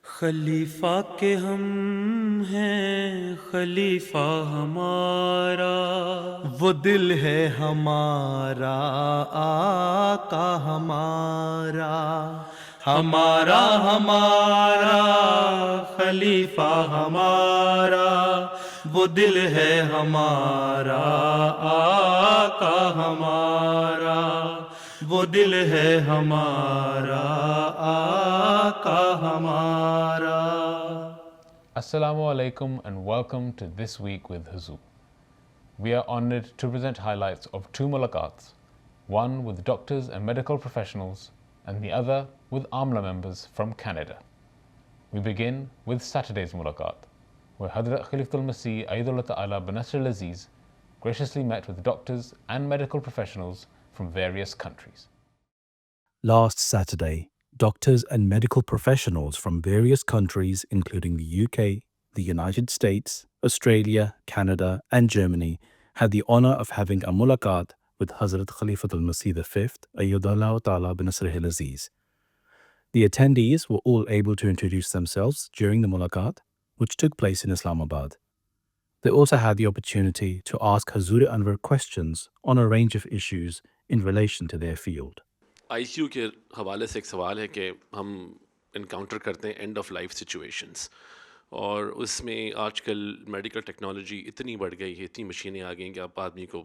خلیفہ کے ہم ہیں خلیفہ ہمارا، وہ دل ہے ہمارا آقا ہمارا، ہمارا ہمارا خلیفہ ہمارا، وہ دل ہے ہمارا آقا ہمارا، وہ دل ہے ہمارا آقا ہمارا۔ Assalamu alaikum and welcome to This Week with Huzu. We are honored to present highlights of two mulaqats, one with doctors and medical professionals and the other with Amla members from Canada. We begin with Saturday's mulaqat, where Hadrat Khalifatul Masih Ayyadullah Ta'ala bin Nasr al-Aziz graciously met with doctors and medical professionals from various countries. Last Saturday, doctors and medical professionals from various countries, including the UK, the United States, Australia, Canada, and Germany, had the honor of having a mulaqat with Hazrat Khalifatul Masih V, Ayyadullah Ta'ala bin Nasr al-Aziz. The attendees were all able to introduce themselves during the mulaqat, which took place in Islamabad. They also had the opportunity to ask Hazur Anwar questions on a range of issues in relation to their field. I C U کے حوالے سے ایک سوال ہے کہ ہم encounter کرتے ہیں اینڈ آف لائف سچویشنس، اور اس میں آج کل میڈیکل ٹیکنالوجی اتنی بڑھ گئی ہے، اتنی مشینیں آ گئی ہیں کہ آپ آدمی کو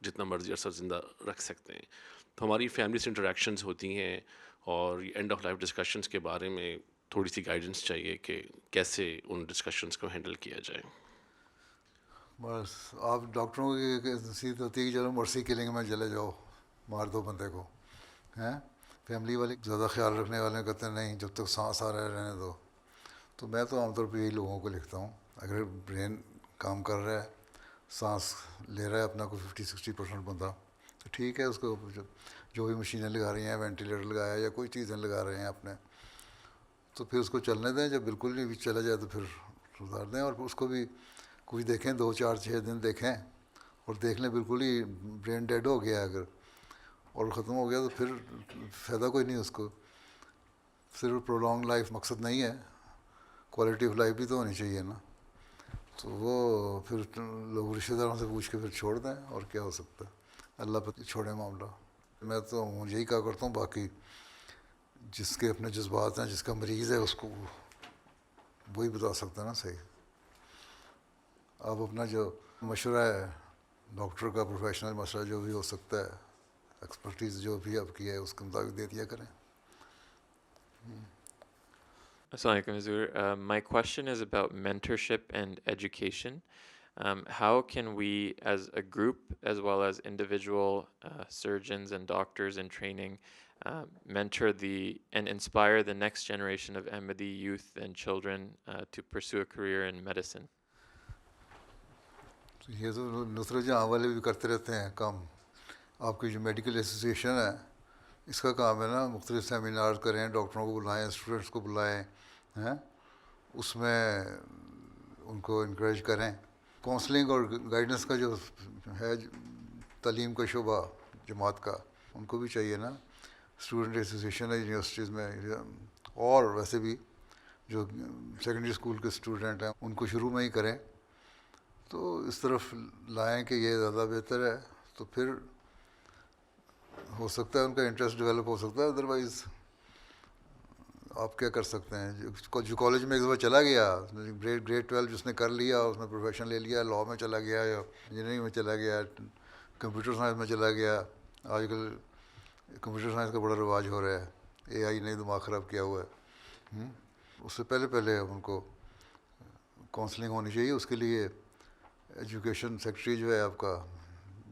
جتنا مرضی عرصہ زندہ رکھ سکتے ہیں۔ تو ہماری فیملی سے انٹریکشنز ہوتی ہیں اور اینڈ آف لائف ڈسکشنز کے بارے میں تھوڑی سی گائیڈنس چاہیے کہ کیسے ان ڈسکشنز کو ہینڈل کیا جائے۔ بس آپ ڈاکٹروں کی نصیحت ہوتی ہے کہ چلو مرسی کلنگ میں چلے جاؤ، مار دو بندے کو، ہیں فیملی والے زیادہ خیال رکھنے والے کہتے ہیں نہیں جب تک سانس آ رہا ہے رہنے دو۔ تو میں تو عام طور پہ یہی لوگوں کو لکھتا ہوں، اگر برین کام کر رہا ہے، سانس لے رہا ہے اپنا کوئی 50-60% بندہ، تو ٹھیک ہے، اس کو جو بھی مشینیں لگا رہی ہیں، وینٹیلیٹر لگایا یا کوئی چیزیں لگا رہے ہیں اپنے، تو پھر اس کو چلنے دیں۔ جب بالکل نہیں چلا جائے تو پھر اتار دیں، اور اس کو بھی کچھ دیکھیں، 2-4-6 دن دیکھیں، اور دیکھ لیں بالکل ہی برین ڈیڈ ہو گیا اگر اور ختم ہو گیا تو پھر فائدہ کوئی نہیں اس کو۔ صرف پرولونگ لائف مقصد نہیں ہے، کوالٹی آف لائف بھی تو ہونی چاہیے نا۔ تو وہ پھر لوگ رشتہ داروں سے پوچھ کے پھر چھوڑ دیں، اور کیا ہو سکتا ہے، اللہ پہ چھوڑیں معاملہ۔ میں تو یہی کہا کرتا ہوں، باقی جس کے اپنے جذبات ہیں، جس کا مریض ہے اس کو وہی بتا سکتا ہے نا صحیح۔ آپ اپنا جو مشورہ ہے ڈاکٹر کا، پروفیشنل مسئلہ جو بھی ہو سکتا ہے، ایکسپرٹیز جو بھی آپ کی ہے اس کے مطابق دے دیا کریں۔ Assalamu alaikum, Hazur. My question is about mentorship and education. How can we, as a group, as well as individual surgeons and doctors in training, mentor and inspire the next generation of Ahmadi youth and children to pursue a career in medicine? یہ تو نصرت جہاں والے بھی کرتے رہتے ہیں کام۔ آپ کی جو میڈیکل ایسوسیشن ہے اس کا کام ہے نا، مختلف سیمینار کریں، ڈاکٹروں کو بلائیں، اسٹوڈنٹس کو بلائیں، ہیں اس میں ان کو انکریج کریں۔ کونسلنگ اور گائیڈنس کا جو ہے تعلیم کا شعبہ جماعت کا، ان کو بھی چاہیے نا، اسٹوڈنٹ ایسوسیشن ہے یونیورسٹیز میں، اور ویسے بھی جو سیکنڈری اسکول کے اسٹوڈنٹ ہیں ان کو شروع میں ہی کریں، تو اس طرف لائیں کہ یہ زیادہ بہتر ہے، تو پھر ہو سکتا ہے ان کا انٹرسٹ ڈیولپ ہو سکتا ہے۔ ادروائز آپ کیا کر سکتے ہیں، جو کالج میں ایک دفعہ چلا گیا، گریڈ 12 جس نے کر لیا، اس نے پروفیشن لے لیا، لاء میں چلا گیا یا انجینئرنگ میں چلا گیا، کمپیوٹر سائنس میں چلا گیا۔ آج کل کمپیوٹر سائنس کا بڑا رواج ہو رہا ہے، اے آئی نے دماغ خراب کیا ہوا ہے۔ اس سے پہلے ان کو کاؤنسلنگ ہونی چاہیے۔ اس کے لیے ایجوکیشن سیکرٹری جو ہے آپ کا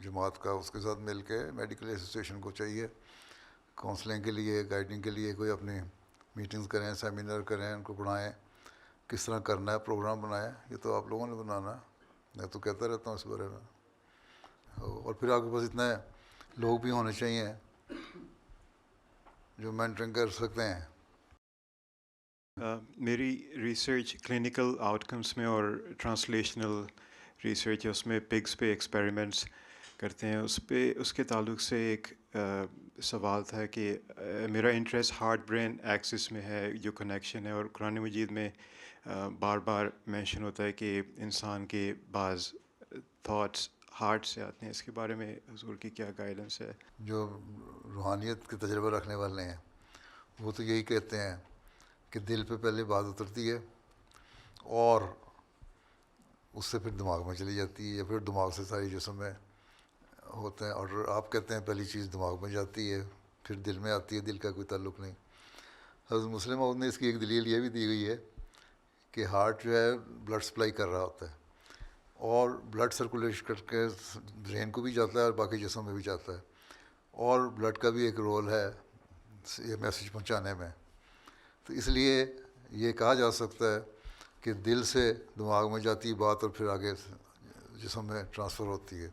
جماعت کا، اس کے ساتھ مل کے میڈیکل ایسوسیشن کو چاہیے کاؤنسلنگ کے لیے، گائیڈنگ کے لیے کوئی اپنی میٹنگز کریں، سیمینار کریں، ان کو پڑھائیں کس طرح کرنا ہے، پروگرام بنائیں۔ یہ تو آپ لوگوں نے بنانا ہے، میں تو کہتا رہتا ہوں اس بارے میں۔ اور پھر آپ کے پاس اتنے لوگ بھی ہونے چاہیے جو مینٹرنگ کر سکتے ہیں۔ میری ریسرچ کلینکل آؤٹ کمس میں اور ٹرانسلیشنل ریسرچ ہے، اس میں پگس پہ ایکسپیریمنٹس کرتے ہیں۔ اس کے تعلق سے ایک سوال تھا کہ میرا انٹرسٹ ہارٹ برین ایکسس میں ہے جو کنیکشن ہے، اور قرآن مجید میں بار بار مینشن ہوتا ہے کہ انسان کے بعض تھاٹس ہارٹ سے آتے ہیں. اس کے بارے میں حضور کی کیا گائیڈنس ہے؟ جو روحانیت کے تجربہ رکھنے والے ہیں وہ تو یہی کہتے ہیں کہ دل پہ پہلے بات اترتی ہے اور اس سے پھر دماغ میں چلی جاتی ہے، یا پھر دماغ سے ساری جسم میں ہوتے ہیں. اور آپ کہتے ہیں پہلی چیز دماغ میں جاتی ہے پھر دل میں آتی ہے، دل کا کوئی تعلق نہیں. حضرت مسلم موعود نے اس کی ایک دلیل یہ بھی دی گئی ہے کہ ہارٹ جو ہے بلڈ سپلائی کر رہا ہوتا ہے، اور بلڈ سرکولیٹ کر کے برین کو بھی جاتا ہے اور باقی جسم میں بھی جاتا ہے، اور بلڈ کا بھی ایک رول ہے یہ میسیج پہنچانے میں. تو اس لیے یہ کہا جا سکتا ہے کہ دل سے دماغ میں جاتی بات اور پھر آگے جسم میں ٹرانسفر ہوتی ہے.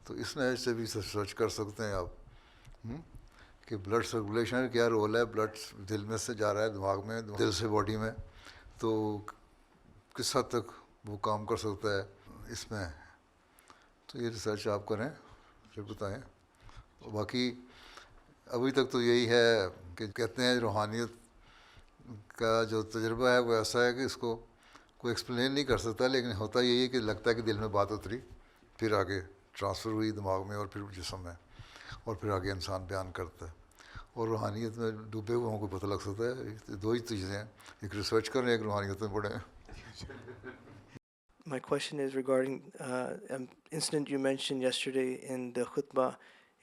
تو اس نہج سے بھی سرچ کر سکتے ہیں آپ کہ بلڈ سرکولیشن کا کیا رول ہے. بلڈ دل میں سے جا رہا ہے دماغ میں، دل سے باڈی میں، تو کس حد تک وہ کام کر سکتا ہے اس میں. تو یہ ریسرچ آپ کریں پھر بتائیں. باقی ابھی تک تو یہی ہے کہ کہتے ہیں روحانیت کا جو تجربہ ہے وہ ایسا ہے کہ اس کو کوئی ایکسپلین نہیں کر سکتا، لیکن ہوتا یہی ہے کہ لگتا ہے کہ دل میں بات اتری، پھر آگے ٹرانسفر ہوئی دماغ میں اور پھر جسم میں، اور پھر آگے انسان بیان کرتا ہے. اور روحانیت میں ڈوبے ہوئے کو پتہ لگ سکتا ہے. دو ہی چیزیں ہیں، ایک ریسرچ کریں ایک روحانیت میں پڑھیں. My question is regarding an incident you mentioned yesterday in the khutbah,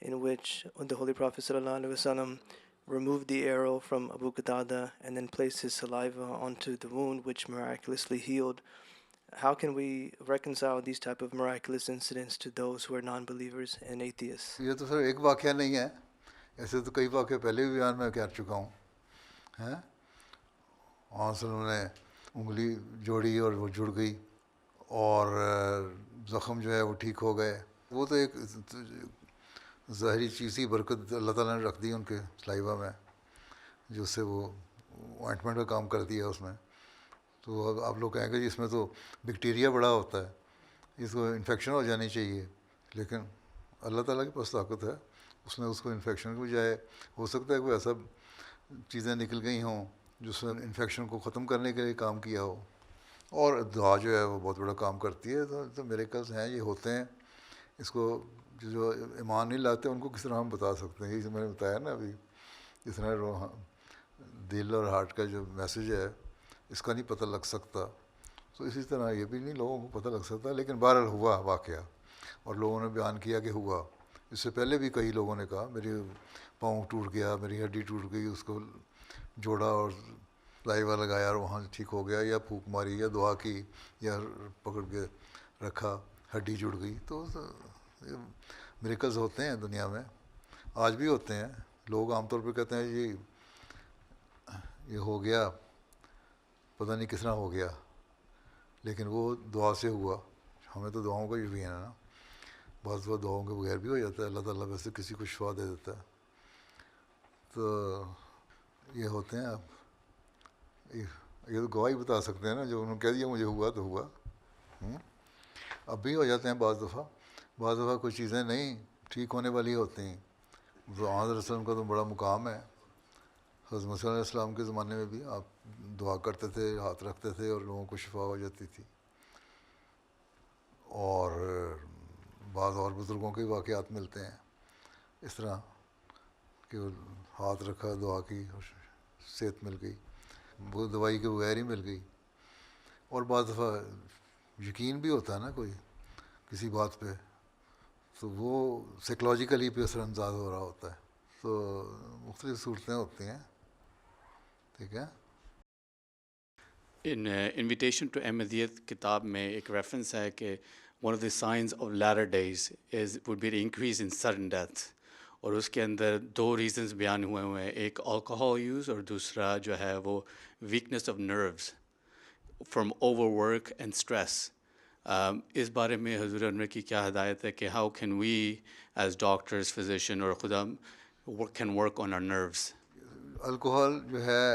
in which the Holy Prophet ﷺ removed the arrow from Abu Qatada and then placed his saliva onto the wound, which miraculously healed. How can we reconcile these type of miraculous incidents to those who are non-believers and atheists? یہ تو سر ایک واقعہ نہیں ہے، ایسے تو کئی واقعے پہلے بھی بیان میں کر چکا ہوں. ہیں وہاں سے انہوں نے انگلی جوڑی اور وہ جڑ گئی، اور زخم جو ہے وہ ٹھیک ہو گئے. وہ تو ایک ظاہری چیز ہی، برکت اللہ تعالیٰ نے رکھ دی ان کے سلائیوا میں، جو سے وہ آئنٹمنٹ کا کام کر دیا اس میں. تو اب آپ لوگ کہیں گے جی اس میں تو بیکٹیریا بڑا ہوتا ہے، اس کو انفیکشن ہو جانی چاہیے، لیکن اللہ تعالیٰ کے پاس طاقت ہے، اس نے اس کو انفیکشن کی بجائے ہو سکتا ہے کوئی ایسا چیزیں نکل گئی ہوں جس نے انفیکشن کو ختم کرنے کے لیے کام کیا ہو. اور دعا جو ہے وہ بہت بڑا کام کرتی ہے. تو میریکلز ہیں، یہ ہوتے ہیں. اس کو جو ایمان نہیں لاتے ان کو کس طرح ہم بتا سکتے ہیں؟ یہ جو میں نے بتایا نا ابھی، اس طرح دل اور ہارٹ کا جو میسیج ہے اس کا نہیں پتہ لگ سکتا. تو اسی طرح یہ بھی نہیں لوگوں کو پتہ لگ سکتا، لیکن بہرحال ہوا واقعہ اور لوگوں نے بیان کیا کہ ہوا. اس سے پہلے بھی کئی لوگوں نے کہا میری پاؤں ٹوٹ گیا، میری ہڈی ٹوٹ گئی، اس کو جوڑا اور لائیوا لگایا اور وہاں ٹھیک ہو گیا، یا پھونک ماری یا دعا کی یا پکڑ کے رکھا ہڈی جڑ گئی. تو میریکلز ہوتے ہیں دنیا میں، آج بھی ہوتے ہیں. لوگ عام طور پہ کہتے ہیں جی یہ ہو گیا، پتہ نہیں کس طرح ہو گیا، لیکن وہ دعا سے ہوا. ہمیں تو دعاؤں کا یقین ہے نا، بعض دفعہ دعاؤں کے بغیر بھی ہو جاتا ہے. اللہ تعالیٰ ویسے کسی کو شفا دے دیتا ہے. تو یہ ہوتے ہیں. اب یہ تو گواہی بتا سکتے ہیں نا، جو انہوں نے کہہ دیا مجھے ہوا تو ہوا. اب بھی ہو جاتے ہیں بعض دفعہ کوئی چیزیں نہیں ٹھیک ہونے والی ہوتی ہیں. تو حضرت صلی اللہ علیہ وسلم کا تو بڑا مقام ہے. حضرت مسیح علیہ السلام کے زمانے میں بھی آپ دعا کرتے تھے، ہاتھ رکھتے تھے اور لوگوں کو شفا ہو جاتی تھی. اور بعض اور بزرگوں کے واقعات ملتے ہیں اس طرح کہ ہاتھ رکھا، دعا کی اور صحت مل گئی، وہ دوائی کے بغیر ہی مل گئی. اور بعض دفعہ یقین بھی ہوتا ہے نا کوئی کسی بات پہ، تو وہ سائیکلوجیکلی پہ اثر انداز ہو رہا ہوتا ہے. تو مختلف صورتیں ہوتی ہیں. ٹھیک ہے. In Invitation to Ahmadiyyat کتاب میں ایک ریفرنس ہے کہ one of the signs of latter days would be the increase in sudden death. اور اس کے اندر 2 reasons بیان ہوئے ہیں، ایک alcohol use اور دوسرا جو ہے وہ weakness of nerves from overwork and stress. اس بارے میں حضور انور کی کیا ہدایت ہے کہ how can we as doctors, physician اور خدا can work on our nerves؟ Alcohol جو ہے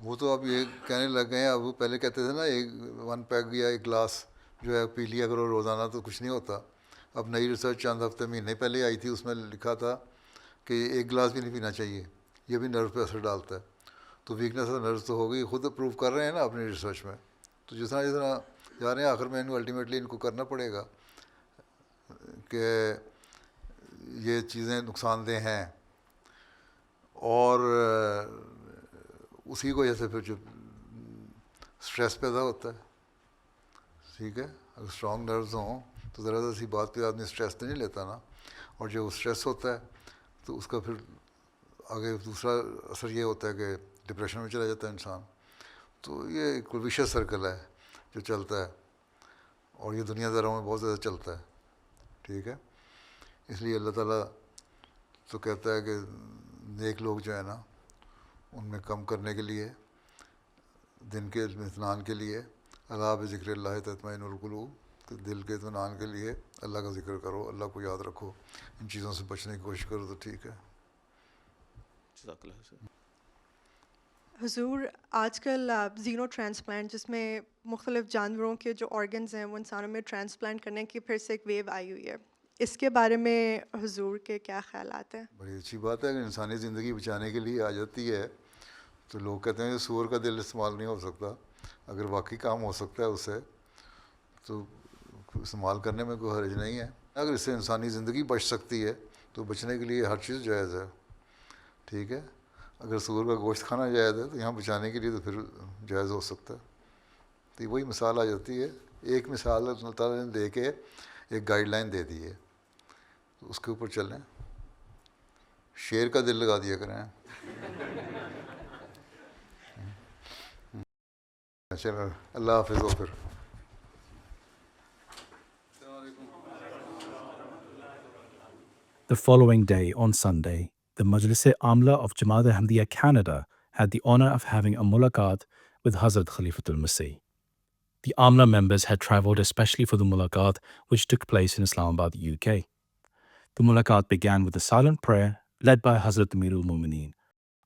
وہ تو اب یہ کہنے لگ گئے ہیں. اب وہ پہلے کہتے تھے نا ایک 1 پیگ یا 1 گلاس جو ہے پی لیا کرو روزانہ تو کچھ نہیں ہوتا. اب نئی ریسرچ چند ہفتے مہینے پہلے آئی تھی, اس میں لکھا تھا کہ 1 گلاس بھی نہیں پینا چاہیے, یہ بھی نرو پہ اثر ڈالتا ہے. تو ویکنیس آف نروز تو ہوگی, خود اپروو کر رہے ہیں نا اپنی ریسرچ میں. تو جس طرح جا رہے ہیں, آخر میں ان کو الٹیمیٹلی ان کو کرنا پڑے گا کہ یہ چیزیں نقصان دہ ہیں. اور اسی کی وجہ سے پھر جو اسٹریس پیدا ہوتا ہے, ٹھیک ہے, اگر اسٹرانگ نروز ہوں تو ذرا ذرا سی بات پہ آدمی اسٹریس تو نہیں لیتا نا, اور جو اسٹریس ہوتا ہے تو اس کا پھر آگے دوسرا اثر یہ ہوتا ہے کہ ڈپریشن میں چلا جاتا ہے انسان. تو یہ ایک ویشیس سرکل ہے جو چلتا ہے, اور یہ دنیا داروں میں بہت زیادہ چلتا ہے, ٹھیک ہے. اس لیے اللہ تعالیٰ تو کہتا ہے کہ نیک لوگ جو ہے نا, ان میں کم کرنے کے لیے, دن کے اطمینان کے لیے, اللہ بذکر اللہ تطمئن القلوب, تو دل کے اطمینان کے لیے اللہ کا ذکر کرو, اللہ کو یاد رکھو, ان چیزوں سے بچنے کی کوشش کرو تو ٹھیک ہے. جزاک اللہ خیر. حضور آج کل زینو ٹرانسپلانٹ جس میں مختلف جانوروں کے جو آرگنز ہیں وہ انسانوں میں ٹرانسپلانٹ کرنے کی پھر سے ایک ویو آئی ہوئی ہے, اس کے بارے میں حضور کے کیا خیالات ہیں؟ بڑی اچھی بات ہے کہ انسانی زندگی بچانے کے لیے آ جاتی ہے. تو لوگ کہتے ہیں کہ سور کا دل استعمال نہیں ہو سکتا, اگر واقعی کام ہو سکتا ہے اس سے تو استعمال کرنے میں کوئی حرج نہیں ہے. اگر اس سے انسانی زندگی بچ سکتی ہے تو بچنے کے لیے ہر چیز جائز ہے, ٹھیک ہے. اگر سور کا گوشت کھانا جائز ہے تو یہاں بچانے کے لیے تو پھر جائز ہو سکتا ہے. تو وہی مثال آ جاتی ہے, ایک مثال اللہ تعالیٰ نے دے کے ایک گائیڈ لائن دے دی ہے, تو اس کے اوپر چلیں. شیر کا دل لگا دیا کریں. چلو اللہ حافظ ہو پھر. The following day, on Sunday, the Majlis-e-Amla of Jamaat-e-Ahmadiyya Canada had the honor of having a mulaqat with Hazrat Khalifatul Masih. The Amla members had travelled especially for the mulaqat, which took place in Islamabad, UK. The mulaqat began with a silent prayer led by Hazrat Amirul Mumineen,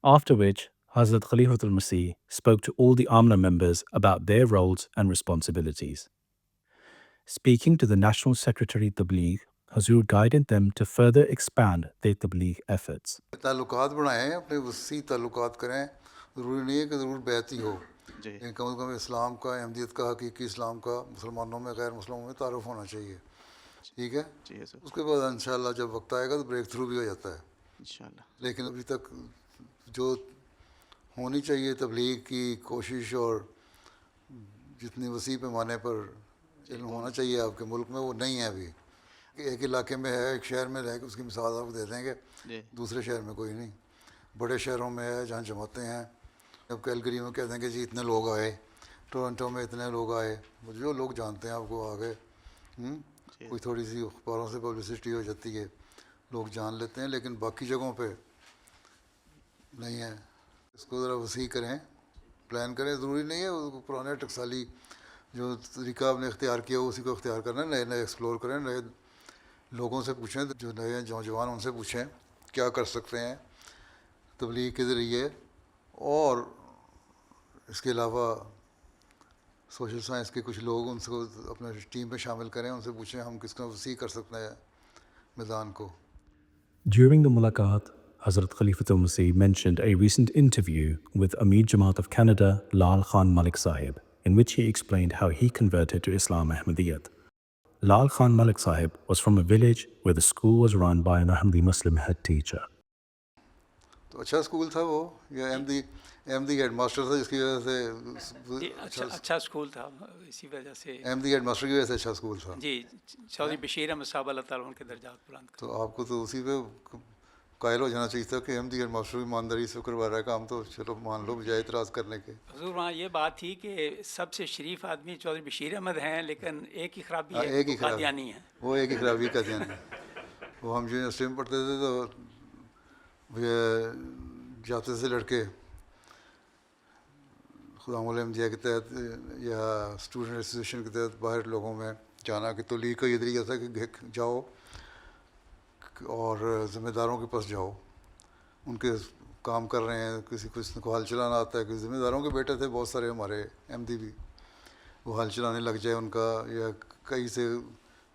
after which Hazrat Khalifatul Masih spoke to all the Amla members about their roles and responsibilities. Speaking to the National Secretary Tabligh, Hazur guided them to further expand their Tabligh efforts. تعلقات بڑھائیں, اپنے وسیع تعلقات کریں. ضروری نہیں ہے کہ ضرور بیعتی ہو, جی لیکن کم از کم اسلام کا, احمدیت کا, حقیقی اسلام کا مسلمانوں میں غیر مسلمانوں میں تعارف ہونا چاہیے, ٹھیک ہے. جی سر, اس کے بعد انشاءاللہ جب وقت آئے گا تو بریک تھرو بھی ہو جاتا ہے. انشاءاللہ. لیکن ابھی تک جو ہونی چاہیے تبلیغ کی کوشش اور جتنی وسیع پیمانے پر علم ہونا چاہیے آپ کے ملک میں, وہ نہیں ہے ابھی. ایک علاقے میں ہے, ایک شہر میں رہ کے اس کی مثال آپ دے دیں گے, دوسرے شہر میں کوئی نہیں. بڑے شہروں میں ہے جہاں جماعتیں ہیں, اب کیلگری میں کہہ دیں کہ جی اتنے لوگ آئے, ٹورنٹو میں اتنے لوگ آئے, جو لوگ جانتے ہیں آپ کو آگے, کوئی تھوڑی سی اخباروں سے پبلسٹی ہو جاتی ہے, لوگ جان لیتے ہیں, لیکن باقی جگہوں پہ نہیں ہے. اس کو ذرا وسیع کریں, پلان کریں. ضروری نہیں ہے پرانے ٹکسالی جو طریقہ آپ نے اختیار کیا اسی کو اختیار کرنا ہے. نئے نئے ایکسپلور کریں, نئے لوگوں سے پوچھیں, جو نئے نوجوان ان سے پوچھیں کیا کر سکتے ہیں تبلیغ کے ذریعے. اور اس کے علاوہ سوشل سائنس کے کچھ لوگ, ان کو اپنے ٹیم میں شامل کریں, ان سے پوچھیں ہم کس طرح وسیع کر سکتے ہیں میدان کو. During the mulaqat, Hazrat Khalifatul Masih mentioned a recent interview with Amir Jamaat of Canada, Lal Khan Malik Sahib, in which he explained how he converted to Islam Ahmadiyyat. Lal Khan Malik Sahib was from a village where the school was run by an Ahmadi Muslim head teacher. تو اچھا school تھا وہ, یا احمدی head master تھا جس کی وجہ سے اچھا اسکول تھا, اسی وجہ سے احمدی ہیڈ ماسٹر کی وجہ سے اچھا اسکول تھا. جی, چودھری بشیر احمد صاحب اللہ تعالیٰ ان کے درجات بلند کریں. تو آپ کو تو اسی پہ قائل ہو جانا چاہیے تھا کہ احمدی ہیڈ ماسٹر ایمانداری سے کروا رہا ہے کام, تو چلو مان لو بجائے اعتراض کرنے کے. حضور وہاں یہ بات تھی کہ سب سے شریف آدمی چودھری بشیر احمد ہیں, لیکن ایک ہی خرابی ہے, ایک ہی قادیانی ہے. وہ ایک ہی خرابی قادیانی. وہ ہم یونیورسٹی میں پڑھتے تھے تو جاتے تھے لڑکے خدام الاحمدیہ کے تحت یا اسٹوڈنٹ ایسوسیشن کے تحت باہر لوگوں میں جانا, کہ تولیغ کا یہ طریقہ تھا کہ جاؤ اور ذمہ داروں کے پاس جاؤ, ان کے کام کر رہے ہیں, کسی کو حل چلانا آتا ہے, کہ ذمہ داروں کے بیٹے تھے بہت سارے ہمارے احمدی بھی, وہ حل چلانے لگ جائے ان کا, یا کہیں سے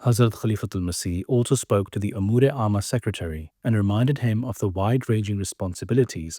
Hazrat Khalifatul Masih also spoke to the Amur-e Amma secretary and reminded him of the wide-ranging responsibilities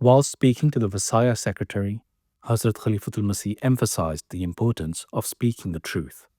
While speaking to the Visaya secretary, Hazrat Khalifatul Masih emphasized the importance of speaking the truth.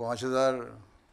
5000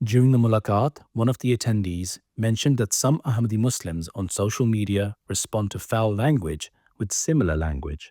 During the mulaqat, one of the attendees mentioned that some Ahmadi Muslims on social media respond to foul language with similar language.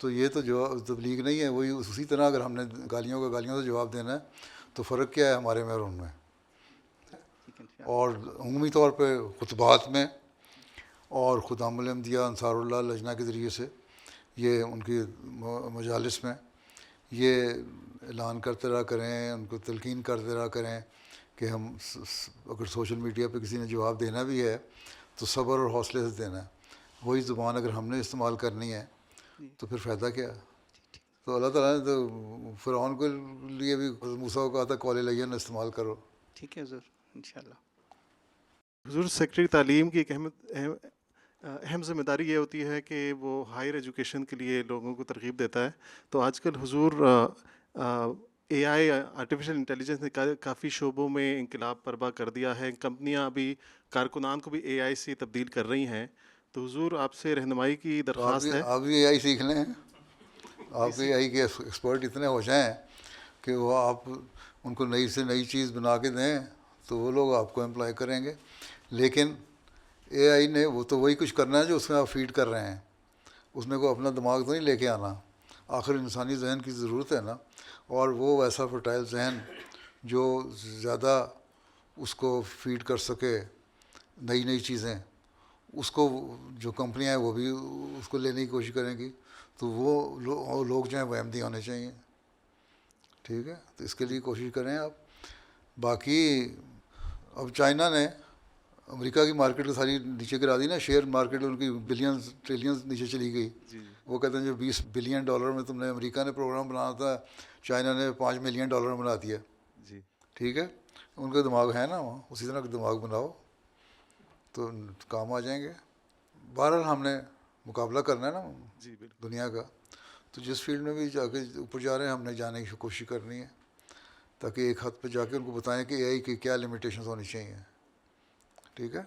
تو یہ تو جواب تبلیغ نہیں ہے. وہی اسی طرح اگر ہم نے گالیوں کا گالیوں سے جواب دینا ہے تو فرق کیا ہے ہمارے میں اور ان میں. اور عمومی طور پہ خطبات میں اور خدام الانبیاء انصار اللہ لجنہ کے ذریعے سے یہ ان کی مجالس میں یہ اعلان کرتے رہا کریں, ان کو تلقین کرتے رہا کریں کہ ہم اگر سوشل میڈیا پہ کسی نے جواب دینا بھی ہے تو صبر اور حوصلے سے دینا ہے. وہی زبان اگر ہم نے استعمال کرنی ہے تو پھر فائدہ کیا. تو اللہ تعالیٰ نے تو فرعون کے لیے بھی موسیٰ کو کہا تھا قول لین استعمال کرو. ٹھیک ہے حضور, انشاءاللہ. حضور سیکرٹری تعلیم کی ایک اہم ذمہ داری یہ ہوتی ہے کہ وہ ہائر ایجوکیشن کے لیے لوگوں کو ترغیب دیتا ہے. تو آج کل حضور اے آئی آرٹیفیشل انٹیلیجنس نے کافی شعبوں میں انقلاب برپا کر دیا ہے. کمپنیاں ابھی کارکنان کو بھی اے آئی سے تبدیل کر رہی ہیں. تو حضور آپ سے رہنمائی کی درخواست ہے. آپ بھی اے آئی سیکھ لیں, آپ بھی اے آئی کے ایکسپرٹ اتنے ہو جائیں کہ وہ آپ ان کو نئی سے نئی چیز بنا کے دیں تو وہ لوگ آپ کو امپلائی کریں گے. لیکن اے آئی نے وہ تو وہی کچھ کرنا ہے جو اس میں آپ فیڈ کر رہے ہیں. اس میں کوئی اپنا دماغ تو نہیں لے کے آنا. آخر انسانی ذہن کی ضرورت ہے نا, اور وہ ویسا فرٹائل ذہن جو زیادہ اس کو فیڈ کر سکے نئی نئی چیزیں, اس کو جو کمپنیاں ہیں وہ بھی اس کو لینے کی کوشش کریں گی. تو وہ لوگ جو ہیں وہ احمدی ہونے چاہیے. ٹھیک ہے, تو اس کے لیے کوشش کریں آپ. باقی اب چائنا نے امریکہ کی مارکیٹ کو ساری نیچے گرا دی نا, شیئر مارکیٹ ان کی بلینز ٹریلینز نیچے چلی گئی. وہ کہتے ہیں جو $20 بلین میں تم نے امریکہ نے پروگرام بنانا تھا, چائنا نے $5 ملین بنا دیا. ٹھیک ہے, ان کا دماغ ہے نا, وہاں اسی طرح کا دماغ بناؤ تو کام آ جائیں گے. بہرحال ہم نے مقابلہ کرنا ہے نا دنیا کا, تو جس فیلڈ میں بھی جا کے اوپر جا رہے ہیں ہم نے جانے کی کوشش کرنی ہے تاکہ ایک حد پہ جا کے ان کو بتائیں کہ اے آئی کی کیا لمیٹیشنز ہونی چاہیے. ٹھیک ہے.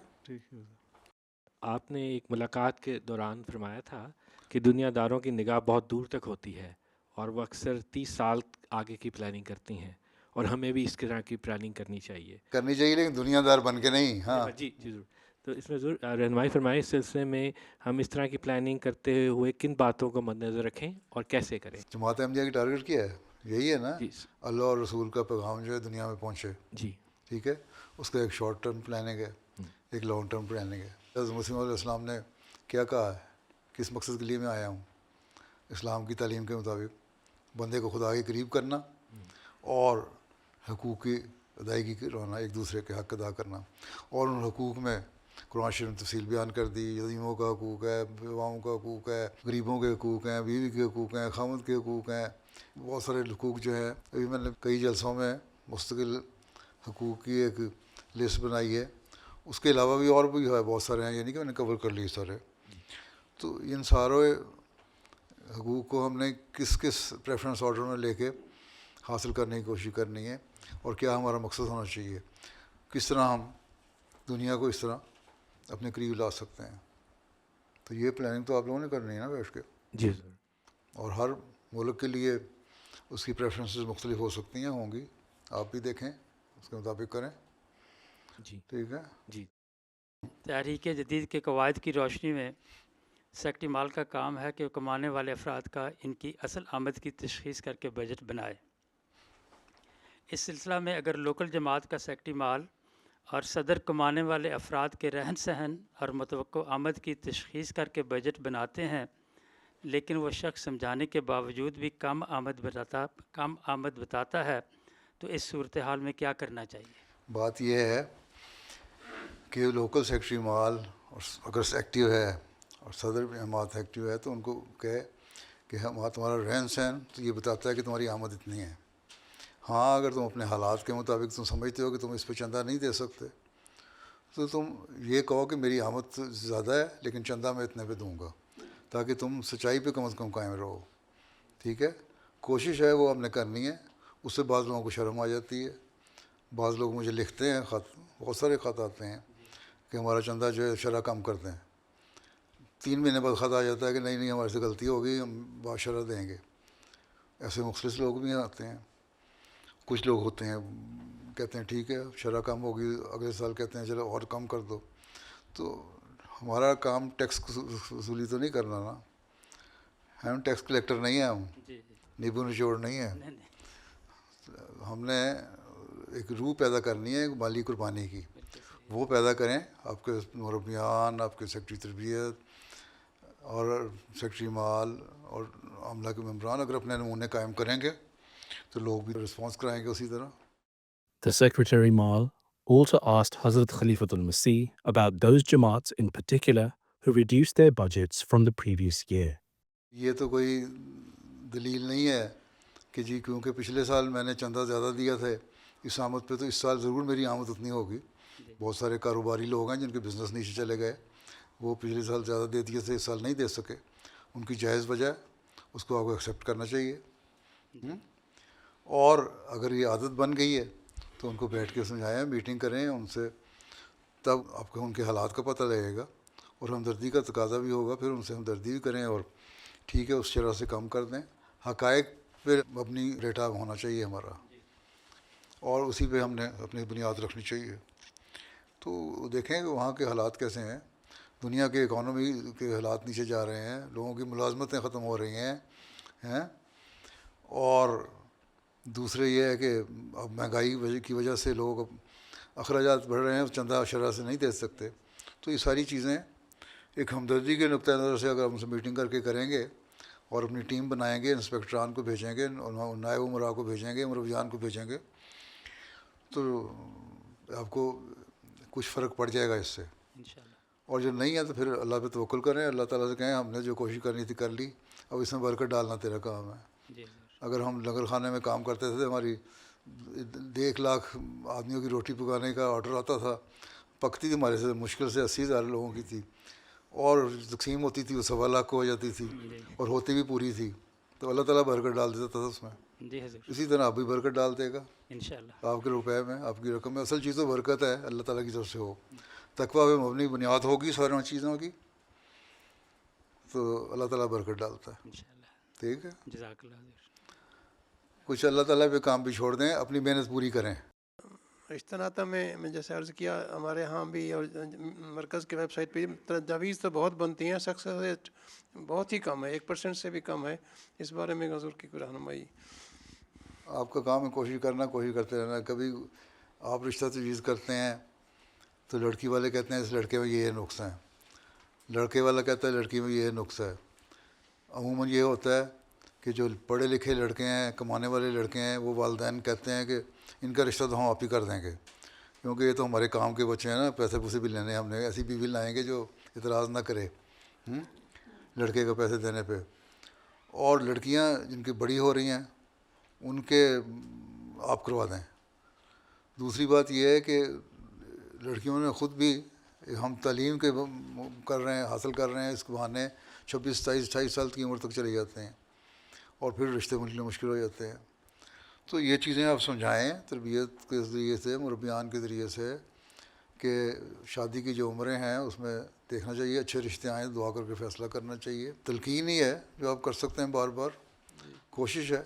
آپ نے ایک ملاقات کے دوران فرمایا تھا کہ دنیا داروں کی نگاہ بہت دور تک ہوتی ہے اور وہ اکثر 30 سال آگے کی پلاننگ کرتی ہیں, اور ہمیں بھی اس طرح کی پلاننگ کرنی چاہیے لیکن دنیا دار بن کے نہیں. ہاں جی ضرور. تو اس میں ضرور رہنمائی فرمائیں اس سلسلے میں ہم اس طرح کی پلاننگ کرتے ہوئے کن باتوں کو مد نظر رکھیں اور کیسے کریں. جماعت احمدیہ کی ٹارگیٹ کیا ہے, یہی ہے نا, اللہ اور رسول کا پیغام جو ہے دنیا میں پہنچے. جی ٹھیک ہے, اس کا ایک شارٹ ٹرم پلاننگ ہے, ایک لانگ ٹرم پلاننگ ہے. حضرت مسیح علیہ السلام نے کیا کہا ہے, کس مقصد کے لیے میں آیا ہوں. اسلام کی تعلیم کے مطابق بندے کو خدا کے قریب کرنا اور حقوق کی ادائیگی کروانا, ایک دوسرے کے حق ادا کرنا. اور ان حقوق میں قرآن شریف نے تفصیل بیان کر دی. یتیموں کا حقوق ہے, بیواؤں کا حقوق ہے, غریبوں کے حقوق ہیں, بیوی کے حقوق ہیں, خاوند کے حقوق ہیں. بہت سارے حقوق جو ہیں, ابھی میں نے کئی جلسوں میں مستقل حقوق کی ایک لسٹ بنائی ہے. اس کے علاوہ بھی اور بھی ہے بہت سارے ہیں, یعنی کہ میں نے کور کر لی سارے. تو ان سارے حقوق کو ہم نے کس پریفرنس آرڈر میں لے کے حاصل کرنے کی کوشش کرنی ہے, اور کیا ہمارا مقصد ہونا چاہیے, کس طرح ہم دنیا کو اس طرح اپنے قریب لا سکتے ہیں. تو یہ پلاننگ تو آپ لوگوں نے کرنی ہے نا بیٹھ کے. جی سر. اور ہر ملک کے لیے اس کی پریفرنسز مختلف ہو سکتی ہیں, ہوں گی. آپ بھی دیکھیں, اس کے مطابق کریں. جی ٹھیک ہے. جی. تحریک جدید کے قواعد کی روشنی میں سیکٹری مال کا کام ہے کہ وہ کمانے والے افراد کا ان کی اصل آمد کی تشخیص کر کے بجٹ بنائے. اس سلسلہ میں اگر لوکل جماعت کا سیکٹری مال اور صدر کمانے والے افراد کے رہن سہن اور متوقع آمد کی تشخیص کر کے بجٹ بناتے ہیں, لیکن وہ شخص سمجھانے کے باوجود بھی کم آمد بتاتا ہے, تو اس صورتحال میں کیا کرنا چاہیے؟ بات یہ ہے کہ لوکل سیکٹری مال اگر ایکٹیو ہے اور صدر جماعت ایکٹیو ہے تو ان کو کہے کہ تمہارا رہن سہن تو یہ بتاتا ہے کہ تمہاری آمد اتنی ہے. ہاں اگر تم اپنے حالات کے مطابق تم سمجھتے ہو کہ تم اس پہ چندہ نہیں دے سکتے تو تم یہ کہو کہ میری آمد زیادہ ہے لیکن چندہ میں اتنے پہ دوں گا, تاکہ تم سچائی پہ کم از کم قائم رہو. ٹھیک ہے. کوشش ہے وہ ہم نے کرنی ہے. اس سے بعض لوگوں کو شرم آ جاتی ہے. بعض لوگ مجھے لکھتے ہیں خط, بہت سارے خط آتے ہیں کہ ہمارا چندہ جو ہے شرح کم کر دیں. 3 مہینے بعد خط آ جاتا ہے کہ نہیں ہمارے سے غلطی ہو گئی, ہم باشرہ دیں گے. ایسے مختلف لوگ بھی آتے ہیں. کچھ لوگ ہوتے ہیں کہتے ہیں ٹھیک ہے شرح کم ہوگی, اگلے سال کہتے ہیں چلو اور کم کر دو. تو ہمارا کام ٹیکس وصولی تو نہیں کرنا نا, ہم ٹیکس کلیکٹر نہیں ہیں، ہم جی نیبو نچوڑ نہیں ہیں. نہیں ہم نے ایک روح پیدا کرنی ہے مالی قربانی کی، وہ پیدا کریں. آپ کے مربیان، آپ کے سیکٹری تربیت اور سیکٹری مال اور عملہ کے ممبران اگر اپنے نمونے قائم کریں گے تو لوگ بھی رسپانس کرائیں گے اسی طرح. The Secretary Mal also asked Hazrat Khalifatul Masih about those Jamaats in particular who reduced their budgets from the previous year. یہ تو کوئی دلیل نہیں ہے کہ جی کیونکہ پچھلے سال میں نے چندہ زیادہ دیا تھا اس آمد پہ تو اس سال ضرور میری آمد اتنی ہوگی. بہت سارے کاروباری لوگ ہیں جن کے بزنس نیچے چلے گئے، وہ پچھلے سال زیادہ دے دیے تھے، اس سال نہیں دے سکے. ان کی جائز وجہ ہے، اس کو آپ کو ایکسیپٹ کرنا چاہیے. اور اگر یہ عادت بن گئی ہے تو ان کو بیٹھ کے سمجھائیں، میٹنگ کریں ان سے، تب آپ کو ان کے حالات کا پتہ لگے گا اور ہمدردی کا تقاضا بھی ہوگا. پھر ان سے ہمدردی بھی کریں اور ٹھیک ہے اس شرح سے کم کر دیں. حقائق پہ اپنی ڈیٹا ہونا چاہیے ہمارا، اور اسی پہ ہم نے اپنی بنیاد رکھنی چاہیے. تو دیکھیں کہ وہاں کے حالات کیسے ہیں. دنیا کے اکانومی کے حالات نیچے جا رہے ہیں، لوگوں کی ملازمتیں ختم ہو رہی ہیں، اور دوسرے یہ ہے کہ اب مہنگائی کی وجہ سے لوگ اخراجات بڑھ رہے ہیں، چندہ شرح سے نہیں دے سکتے. تو یہ ساری چیزیں ایک ہمدردی کے نقطۂ نظر سے اگر ہم سے میٹنگ کر کے کریں گے اور اپنی ٹیم بنائیں گے، انسپیکٹران کو بھیجیں گے، نائب امراء کو بھیجیں گے، مربیان کو بھیجیں گے، تو آپ کو کچھ فرق پڑ جائے گا اس سے. اور جو نہیں ہے تو پھر اللہ پہ توکل کریں، اللہ تعالیٰ سے کہیں ہم نے جو کوشش کرنی تھی کر لی، اب اس میں برکت ڈالنا تیرا کام ہے. اگر ہم لنگر خانے میں کام کرتے تھے، ہماری 1 لاکھ آدمیوں کی روٹی پکانے کا آرڈر آتا تھا، پکتی تھی ہمارے سے مشکل سے 80,000 لوگوں کی تھی، اور تقسیم ہوتی تھی وہ 1.25 لاکھ کو ہو جاتی تھی اور ہوتی بھی پوری تھی. تو اللہ تعالیٰ برکت ڈال دیتا تھا اس میں. اسی طرح آپ بھی برکت ڈال دے گا انشاءاللہ. آپ کے روپے میں، آپ کی رقم میں. اصل چیز تو برکت ہے، اللہ تعالیٰ کی طرف سے ہو، تقویٰ پہ مبنی بنیاد ہوگی ساری چیزوں کی، تو اللہ تعالیٰ برکت ڈالتا ہے. ٹھیک ہے، جزاک اللہ. کچھ اللہ تعالیٰ پہ کام بھی چھوڑ دیں، اپنی محنت پوری کریں. اجتناتا میں جیسے عرض کیا، ہمارے ہاں بھی اور مرکز کی ویب سائٹ پہ تجاویز تو بہت بنتی ہیں، سکسیس ریٹ بہت ہی کم ہے، 1% سے بھی کم ہے. اس بارے میں حضور کی کوئی رہنمائی؟ آپ کا کام ہے کوشش کرنا، کوشش کرتے رہنا. کبھی آپ رشتہ تجویز کرتے ہیں تو لڑکی والے کہتے ہیں اس لڑکے میں یہ نقص ہیں، لڑکے والا کہتا ہے لڑکی میں یہ نقص ہے. عموماً یہ ہوتا ہے کہ جو پڑھے لکھے لڑکے ہیں، کمانے والے لڑکے ہیں، وہ والدین کہتے ہیں کہ ان کا رشتہ تو ہم آپ ہی کر دیں گے، کیونکہ یہ تو ہمارے کام کے بچے ہیں نا، پیسے پوسے بھی لینے، ہم نے ایسی بیوی لائیں گے جو اعتراض نہ کرے لڑکے کو پیسے دینے پہ. اور لڑکیاں جن کی بڑی ہو رہی ہیں ان کے آپ کروا دیں. دوسری بات یہ ہے کہ لڑکیوں نے خود بھی، ہم تعلیم کے کر رہے ہیں، حاصل کر رہے ہیں، اس کے بہانے 26، 27، 28 سال کی عمر تک چلے جاتے ہیں اور پھر رشتے ملنے مشکل ہو جاتے ہیں. تو یہ چیزیں آپ سمجھائیں تربیت کے ذریعے سے، مربیان کے ذریعے سے، کہ شادی کی جو عمریں ہیں اس میں دیکھنا چاہیے اچھے رشتے آئیں، دعا کر کے فیصلہ کرنا چاہیے. تلقین ہی ہے جو آپ کر سکتے ہیں، بار بار کوشش ہے.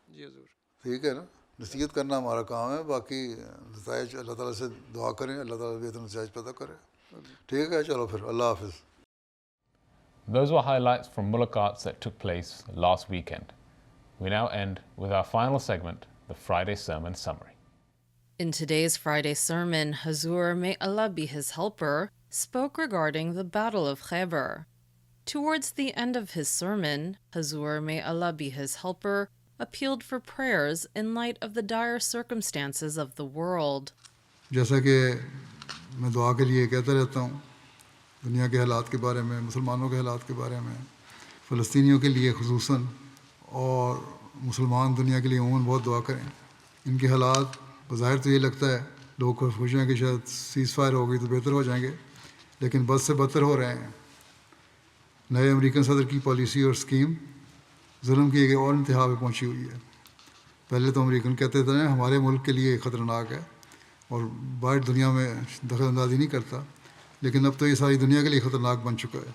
جی حضور. ٹھیک ہے نا، نصیحت کرنا ہمارا کام ہے، باقی نتائج اللہ تعالیٰ سے دعا کریں، اللہ تعالیٰ بہتر نتائج پیدا کرے. ٹھیک ہے، چلو پھر اللہ حافظ. Those were highlights from mulaqats that took place last weekend. We now end with our final segment, the Friday Sermon Summary. In today's Friday sermon, Hazur, may Allah be his helper, spoke regarding the Battle of Khaybar. Towards the end of his sermon, Hazur, may Allah be his helper, appealed for prayers in light of the dire circumstances of the world. جیسا کہ میں دعا کے لیے کہتا رہتا ہوں، دنیا کے حالات کے بارے میں، مسلمانوں کے حالات کے بارے میں، فلسطینیوں کے لیے خصوصاً، اور مسلمان دنیا کے لیے عموماً بہت دعا کریں. ان کے حالات بظاہر تو یہ لگتا ہے لوگ خوش ہیں کہ شاید سیز فائر ہو گئی تو بہتر ہو جائیں گے، لیکن بد سے بدتر ہو رہے ہیں. نئے امریکن صدر کی پالیسی اور اسکیم ظلم کی ایک اور انتہا پہ پہنچی ہوئی ہے. پہلے تو امریکن کہتے تھے ہمارے ملک کے لیے خطرناک ہے اور باہر دنیا میں دخل اندازی نہیں کرتا، لیکن اب تو یہ ساری دنیا کے لیے خطرناک بن چکا ہے.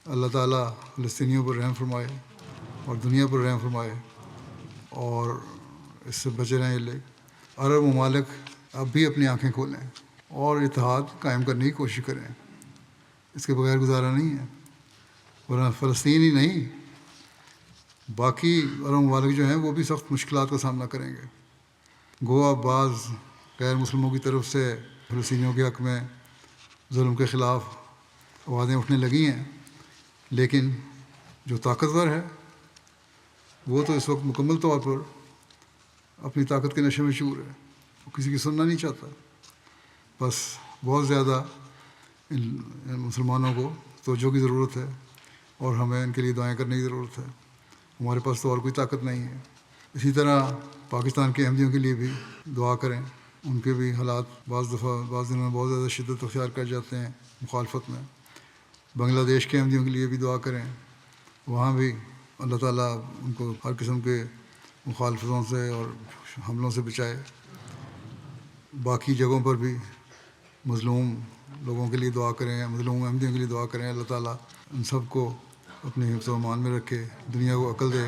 اللہ تعالیٰ فلسطینیوں پر رحم فرمائے اور دنیا پر رحم فرمائے اور اس سے بچے رہیں. لے عرب ممالک اب بھی اپنی آنکھیں کھولیں اور اتحاد قائم کرنے کی کوشش کریں، اس کے بغیر گزارا نہیں ہے. ورنہ فلسطین ہی نہیں، باقی عرب ممالک جو ہیں وہ بھی سخت مشکلات کا سامنا کریں گے. گوا بعض غیر مسلموں کی طرف سے فلسطینیوں کے حق میں ظلم کے خلاف آوازیں اٹھنے لگی ہیں، لیکن جو طاقتور ہے وہ تو اس وقت مکمل طور پر اپنی طاقت کے نشے میں چور ہے، وہ کسی کی سننا نہیں چاہتا. بس بہت زیادہ ان مسلمانوں کو توجہ کی ضرورت ہے اور ہمیں ان کے لیے دعائیں کرنے کی ضرورت ہے. ہمارے پاس تو اور کوئی طاقت نہیں ہے. اسی طرح پاکستان کے احمدیوں کے لیے بھی دعا کریں. ان کے بھی حالات بعض دنوں میں بہت زیادہ شدت اختیار کر جاتے ہیں مخالفت میں. بنگلہ دیش کے احمدیوں کے لیے بھی دعا کریں، وہاں بھی اللہ تعالیٰ ان کو ہر قسم کے مخالفتوں سے اور حملوں سے بچائے. باقی جگہوں پر بھی مظلوم لوگوں کے لیے دعا کریں، مظلوم احمدیوں کے لیے دعا کریں. اللہ تعالیٰ ان سب کو اپنے حفظ و امان میں رکھے، دنیا کو عقل دے،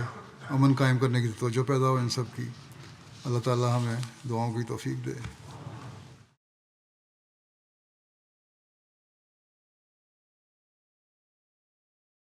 امن قائم کرنے کی توجہ پیدا ہو ان سب کی. اللہ تعالیٰ ہمیں دعاؤں کی توفیق دے.